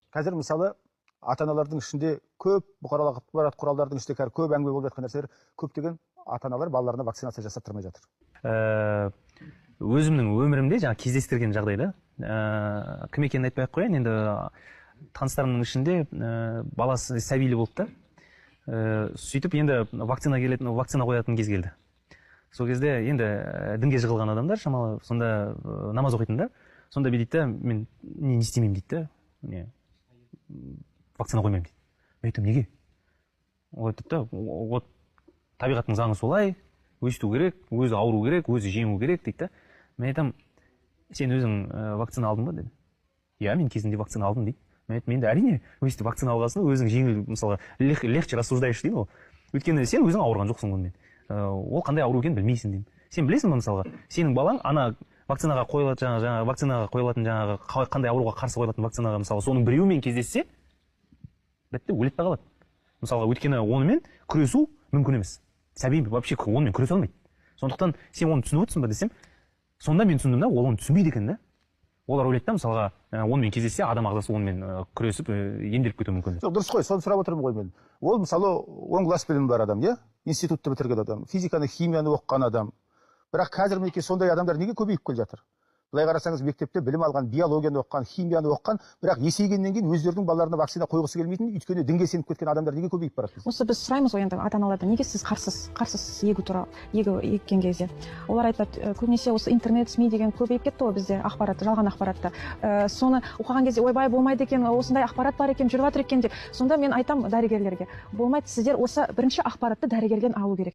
Қазір мысалы ата-аналардың ішінде көп бұқаралық ақпарат құралдардың ішінде көп әңгіме болып жатқан нәрселер, көптеген ата-аналар балаларына вакцинация жасаттырмай жатыр. Өзімнің өмірімде жаңа кездестірген жағдайда кім екенін айтпай ақ қояйын, енді таныстарымның ішінде баласы сәбилі болды да, сөйтіп енді вакцина қоятын кез келді. Сол кезде енді дінге жығылған адамдар шамалы сонда намаз оқитын да, сонда дейді да, мен не істемеймін дейді да, вакцина қоймаймын дейді. Мен айтамын, неге? Ол айтады да, вот табиғаттың заңы солай, өсту керек, өзі ауыру керек, өзі жеңу керек дейді да. Мен айтамын, сен өзің вакцина алдың ба дедім. Иә, мен кезінде вакцина алдым дейді. Мен айтамын, енді әрине, өстіп вакцина алғасын, өзің жеңіл, мысалы, легче рассуждаешь дейді ғой. Өйткені сен өзің ауырған жоқсың онымен. Ол қандай ауру екенін білмейсің деймін. Сен білесің ба, мысалға, сенің балаң ана вакцинаға қойылатын жаңағы қандай ауруға қарсы қойылатын вакцинаға, мысалы, соның біреуімен кездессе, бітті, өледі де қалады. Мысалға, өйткені онымен күресу мүмкін емес. Сәби вообще онымен күресе алмайды. Сондықтан сен оны түсініп отырсың ба десем, сонда мен түсіндім да, ол оны түсінбейді екен да. Олар ойлайды да, мысалға, онымен кездессе, адам ағзасы онымен күресіп, емделіп кетуі мүмкін. Жоқ, дұрыс қой, соны сұрап отырмын ғой мен. Ол мысалы 10 класс білімі бар адам, иә? Институтты бітірген адам, физиканы, химияны оқыған адам. Бірақ қазір мінекей сондай адамдар неге көбейіп келе жатыр? Былай қарасаңыз, мектепте білім алған, биологияны оқыған, химияны оқыған, бірақ есейгеннен кейін өздерінің балаларына вакцина қойғысы келмейтін, өйткені дінге сеніп кеткен адамдар неге көбейіп барады? Осы біз сұраймыз ғой енді ата-аналардан, неге сіз қарсысыз егу туралы, еккен кезде. Олар айтады, көбінесе осы интернет, СМИ деген көбейіп кетті ғой бізде ақпаратты, жалған ақпаратты. Соны оқыған кезде ойбай болмайды екен, осындай ақпарат бар екен, жүріп жатыр екен деп. Сонда мен айтам дәрігерлерге, болмайды, сіздер осы бірінші ақпаратты дәрігерден алу керек.